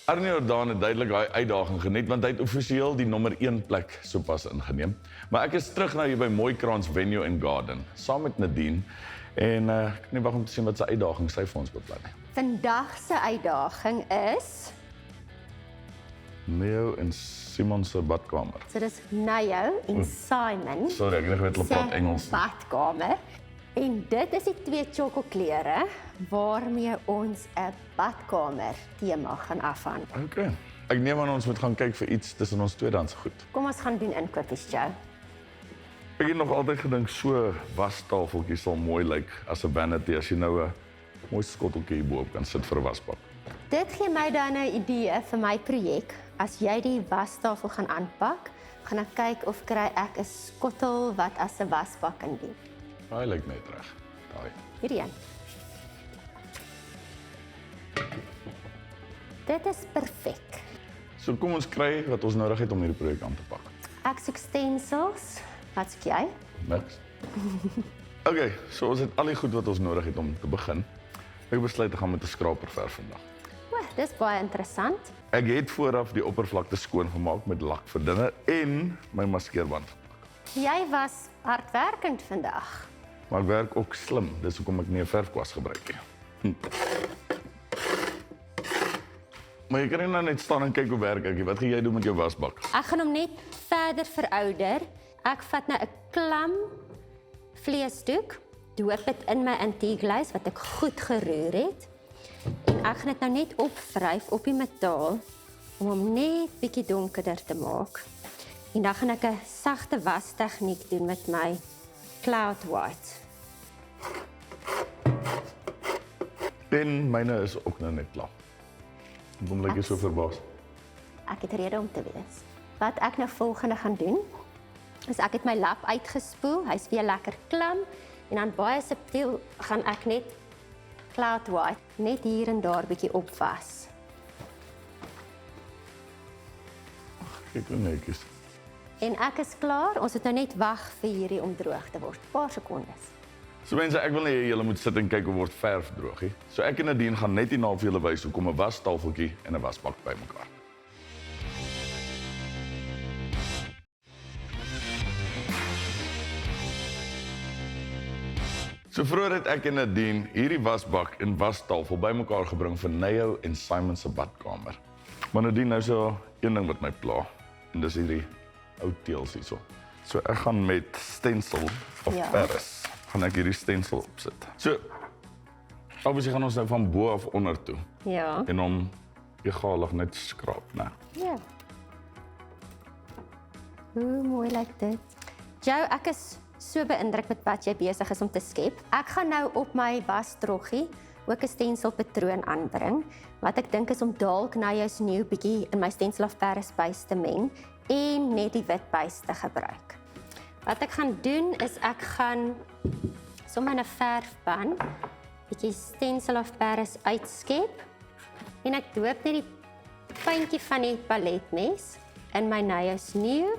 Arnie Jordaan het duidelik daai uitdaging geniet, want hy het offisieel die nommer 1 plek sopas ingeneem. Maar ek is terug nou hier by Mooikraans Venue and Garden, saam met Nadine, en ek kan nie wag om te sien wat sy uitdaging sy vir ons beplan nie. Vandag se uitdaging is Neo en Simon se badkamer. So dis Nayo en Simon Sorry, ek het net hulle praat Engels. badkamer. En dit is die 2 Tjhoko klere waarmee ons 'n badkamer tema gaan afhandel. Okay. Ek neem aan ons moet gaan kyk vir iets tussen ons tweedehands goed. Kom ons gaan doen inkopies, Joe. Ek het nog altyd gedink so wastafeltjie sal mooi lyk as 'n vanity as jy nou 'n mooi skotteltjie hierbo kan sit vir 'n wasbak. Dit gee my dan 'n idee vir my projek. As jy die wastafel gaan aanpak, gaan ek kyk of kry ek 'n skottel wat as 'n wasbak kan dien. Daai lyk net reg. Daai. Hierdie een. Dit is perfek. So kom ons kry wat ons nodig het om hierdie projek aan te pak. Ek soek stencils. Wat soek jy? Niks. Okay, so ons het al die goed wat ons nodig het om te begin. Ek besluit te gaan met 'n skraperverf vandag. O, dis baie interessant. Ek het vooraf die oppervlakte skoon gemaak met lakverdunner en my maskeerband. Jy was hardwerkend vandag. Maar ek werk ook slim, dis hoekom ek nie 'n verfkwas gebruik nie. Maar jy kan nie nou net staan en kyk hoe werk ek. Wat gaan jy doen met jou wasbak? Ek gaan hom net verder verouder. Ek vat nou 'n klam vleesdoek, doop dit in my antiekglys wat ek goed geroer het. En ek gaan dit nou net opvryf op die metaal om hom net bietjie donkerder te maak. En dan gaan ek 'n sagte wastegniek doen met my cloud white. En myne is ook nou net klaar. Hoekom lyk jy so verbaas? Ek het rede om te wees. Wat ek nou volgende gaan doen, is ek het my lap uitgespoel, hy's weer lekker klam, en dan baie subtiel gaan ek net cloud white net hier en daar bietjie opwas. Kyk hoe netjies. En ek is klaar, ons moet nou net wag vir hierdie om droog te word. Paar sekondes. So mense, ek wil nie hê julle moet sit en kyk hoe word verf droog nie. So ek en Nadine gaan net hierna vir julle wys hoe kom 'n wastafeltjie en 'n wasbak bymekaar. So vroeër het ek en Nadine hierdie wasbak en wastafel bymekaar gebring vir Nayo en Simon se badkamer. Maar Nadine, nou is daar een ding wat my pla, en dis hierdie ou teels hierso. So ek gaan met stencil of Ja. Paris gaan ek hierdie stencil opsit. So obviously gaan ons nou van bo af onder toe Ja. en hom egalig net skraap, né? Ja. Hoe mooi lyk dit. Joe, ek is so beïndruk met wat jy besig is om te skep. Ek gaan nou op my wasdroggie ook 'n stencil patroon aanbring. Wat ek dink is om dalk nou jou sneeu bietjie in my stencil of Paris base te meng en net die wit base te gebruik. Wat ek gaan doen is ek gaan sommer in 'n verfpan bietjie stencil of Paris uitskep en ek doop net die puntjie van die paletmes in my Nayo sneeu.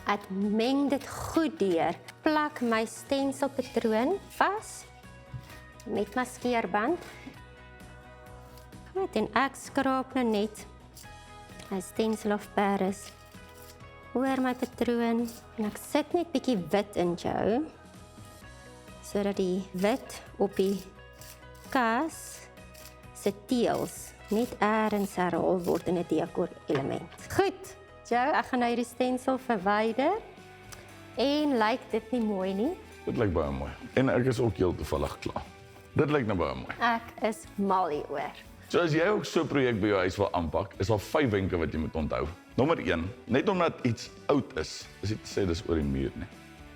Ek meng dit goed deur, plak my stencil patroon vas met maskeerband. Goed, en ek skraap nou net my stencil of Paris oor my patroon en ek sit net bietjie wit in jou sodat die wit op die kas se teels net eers herhaal word in 'n dekor element. Goed, Joe, ek gaan nou hierdie stencil verwyder en lyk dit nie mooi nie? Dit lyk baie mooi. En ek is ook heel toevallig klaar. Dit lyk nou baie mooi. Ek is mal hieroor. So as jy ook so 'n projek by jou huis wil aanpak, is daar 5 wenke wat jy moet onthou. Nommer 1, net omdat iets oud is nie te sê dis oor die muur nie.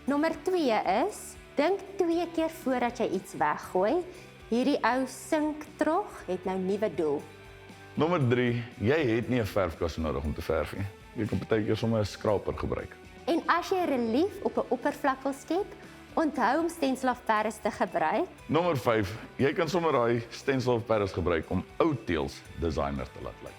Nommer 2 is, dink 2 keer voordat jy iets weggooi. Hierdie ou sinktrog het nou nuwe doel. Nommer 3, jy het nie 'n verfkas nodig om te verf nie. Jy kan partykeer sommer 'n skraper gebruik. En as jy relief op 'n oppervlak wil skep, onthou om stencil of Paris te gebruik. Nommer 5, jy kan sommer daai stencil of Paris gebruik om ou teels designer te laat lyk.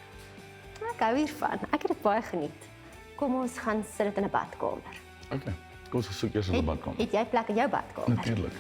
Ek hou hiervan. Ek het dit baie geniet. Kom ons gaan sit dit in 'n badkamer. Okay, kom ons soek eers 'n badkamer. Het jy plek in jou badkamer? Natuurlik.